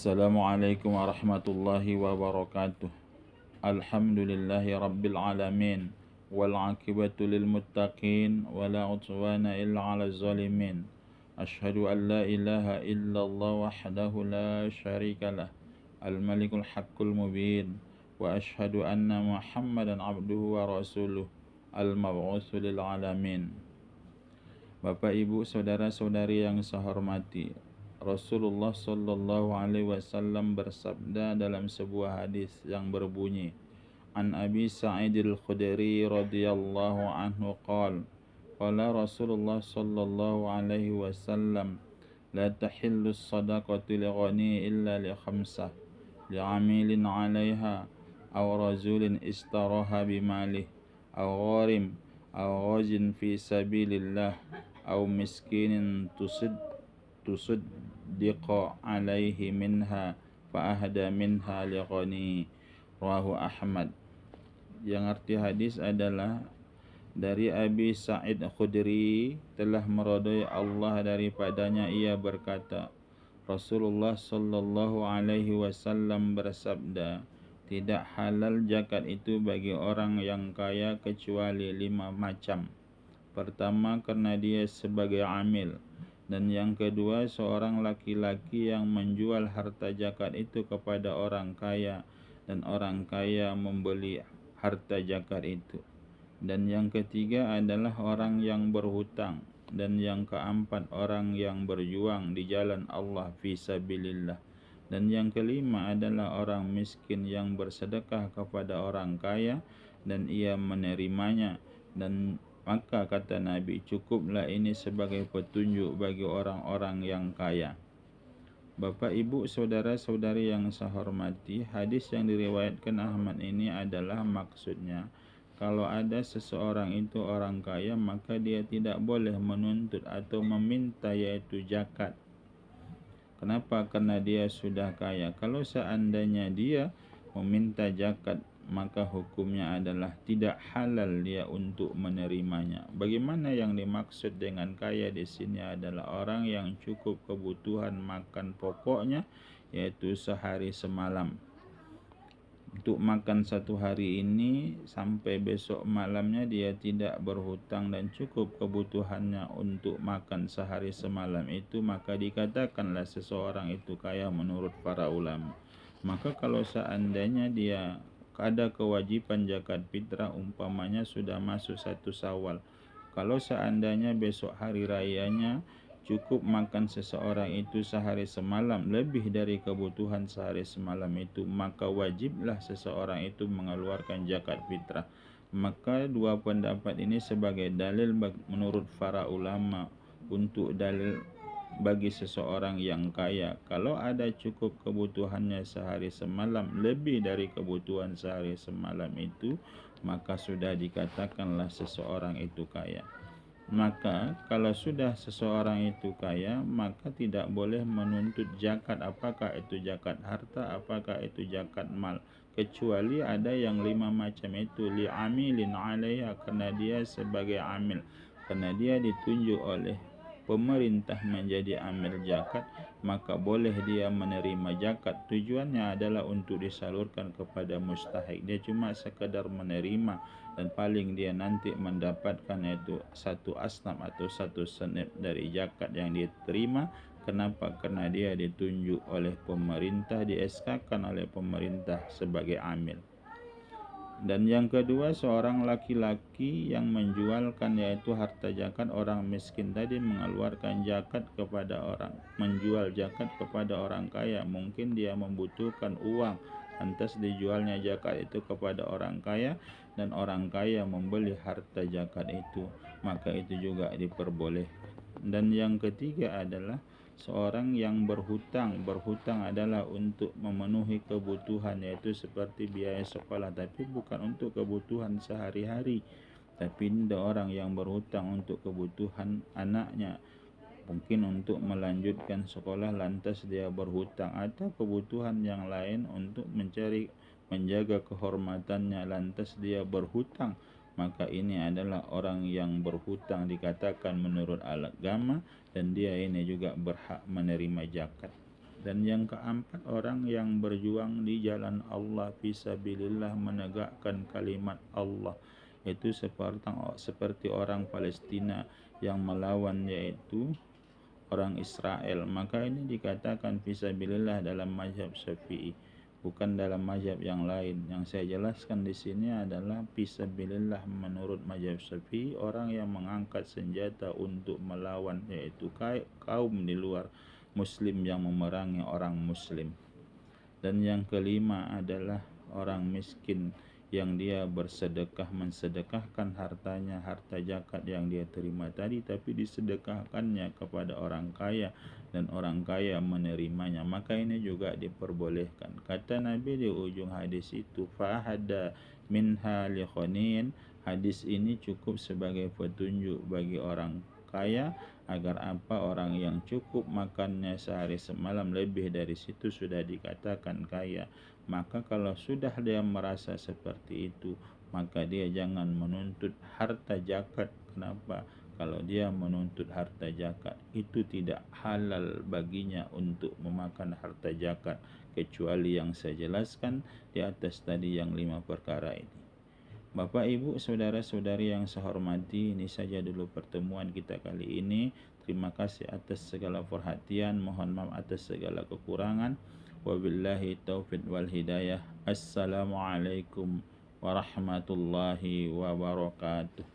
Assalamualaikum warahmatullahi wabarakatuh. Alhamdulillahi rabbil alamin. Wal aqibatu lil muttaqin wa la udwana illa 'alal zalimin. Ashhadu an la ilaha illallah wahdahu la syarika lah. Al malikul haqqul mubin. Wa ashhadu anna Muhammadan abduhu wa rasuluh. Al mab'utsu lil alamin. Bapak, Ibu, saudara-saudari yang saya hormati, Rasulullah Sallallahu Alaihi Wasallam bersabda dalam sebuah hadis yang berbunyi, An Abi Sa'id al-Khudri radhiyallahu anhu qala Rasulullah Sallallahu Alaihi Wasallam, la tahillu sadaqatu li ghani illa li khamsah, li amilin 'alaiha aw rajulin istaraha bimalih aw gharim aw ghazin fi sabilillah aw miskinin tusuddiqa alaihi minha fa ahda minha li ghani. Rawahu Ahmad. Yang arti hadis adalah dari Abi Sa'id Khudri, telah meridhai Allah daripadanya, ia berkata, Rasulullah Sallallahu Alaihi Wasallam bersabda, tidak halal zakat itu bagi orang yang kaya kecuali 5 macam. Pertama, karena dia sebagai amil, dan yang kedua, seorang laki-laki yang menjual harta zakat itu kepada orang kaya, dan orang kaya membeli harta zakat itu. Dan yang ketiga adalah orang yang berhutang, dan yang keempat orang yang berjuang di jalan Allah fi sabilillah. Dan yang kelima adalah orang miskin yang bersedekah kepada orang kaya dan ia menerimanya. Dan maka kata Nabi, cukuplah ini sebagai petunjuk bagi orang-orang yang kaya. Bapak, Ibu, saudara-saudari yang saya hormati, hadis yang diriwayatkan Ahmad ini adalah maksudnya, kalau ada seseorang itu orang kaya, maka dia tidak boleh menuntut atau meminta yaitu zakat. Kenapa? Karena dia sudah kaya. Kalau seandainya dia meminta zakat, maka hukumnya adalah tidak halal dia untuk menerimanya. Bagaimana yang dimaksud dengan kaya di sini adalah orang yang cukup kebutuhan makan pokoknya, yaitu sehari semalam. Untuk makan satu hari ini sampai besok malamnya dia tidak berhutang dan cukup kebutuhannya untuk makan sehari semalam itu, maka dikatakanlah seseorang itu kaya menurut para ulama. Maka kalau seandainya dia ada kewajiban zakat fitrah, umpamanya sudah masuk 1 Syawal, kalau seandainya besok hari rayanya cukup makan seseorang itu sehari semalam lebih dari kebutuhan sehari semalam itu, maka wajiblah seseorang itu mengeluarkan zakat fitrah. Maka dua pendapat ini sebagai dalil menurut para ulama untuk dalil bagi seseorang yang kaya, kalau ada cukup kebutuhannya sehari semalam lebih dari kebutuhan sehari semalam itu, maka sudah dikatakanlah seseorang itu kaya. Maka kalau sudah seseorang itu kaya, maka tidak boleh menuntut zakat, apakah itu zakat harta, apakah itu zakat mal, kecuali ada yang 5 macam itu, li amilin 'alaiha, karena dia sebagai amil, karena dia ditunjuk oleh pemerintah menjadi amil zakat, maka boleh dia menerima zakat. Tujuannya adalah untuk disalurkan kepada mustahik. Dia cuma sekadar menerima, dan paling dia nanti mendapatkan yaitu 1 asnaf atau 1 senep dari zakat yang dia terima. Kenapa? Karena dia ditunjuk oleh pemerintah, di-SK-kan oleh pemerintah sebagai amil. Dan yang kedua, seorang laki-laki yang menjualkan yaitu harta zakat orang miskin tadi, mengeluarkan zakat kepada orang, menjual zakat kepada orang kaya. Mungkin dia membutuhkan uang, lantas dijualnya zakat itu kepada orang kaya, dan orang kaya membeli harta zakat itu, maka itu juga diperbolehkan. Dan yang ketiga adalah seorang yang berhutang. Berhutang adalah untuk memenuhi kebutuhan, yaitu seperti biaya sekolah, tapi bukan untuk kebutuhan sehari-hari. Tapi ada orang yang berhutang untuk kebutuhan anaknya, mungkin untuk melanjutkan sekolah, lantas dia berhutang, atau kebutuhan yang lain untuk menjaga kehormatannya, lantas dia berhutang. Maka ini adalah orang yang berhutang, dikatakan menurut agama, dan dia ini juga berhak menerima zakat. Dan yang keempat, orang yang berjuang di jalan Allah fisabilillah, menegakkan kalimat Allah, itu seperti orang Palestina yang melawan yaitu orang Israel. Maka ini dikatakan fisabilillah dalam mazhab Syafi'i, bukan dalam mazhab yang lain. Yang saya jelaskan di sini adalah fisabilillah menurut mazhab Syafi'i, orang yang mengangkat senjata untuk melawan yaitu kaum di luar Muslim yang memerangi orang Muslim. Dan yang kelima adalah orang miskin yang dia bersedekah, mensedekahkan hartanya, harta zakat yang dia terima tadi, tapi disedekahkannya kepada orang kaya dan orang kaya menerimanya, maka ini juga diperbolehkan. Kata Nabi di ujung hadis itu, fa'ahada minha li khonin, hadis ini cukup sebagai petunjuk bagi orang kaya agar orang yang cukup makannya sehari semalam lebih dari situ sudah dikatakan kaya. Maka kalau sudah dia merasa seperti itu, maka dia jangan menuntut harta zakat. Kenapa? Kalau dia menuntut harta zakat, itu tidak halal baginya untuk memakan harta zakat, kecuali yang saya jelaskan di atas tadi yang 5 perkara ini. Bapak, Ibu, saudara-saudari yang saya hormati, ini saja dulu pertemuan kita kali ini. Terima kasih atas segala perhatian, mohon maaf atas segala kekurangan. Wabillahi taufiq wal hidayah. Assalamualaikum warahmatullahi wabarakatuh.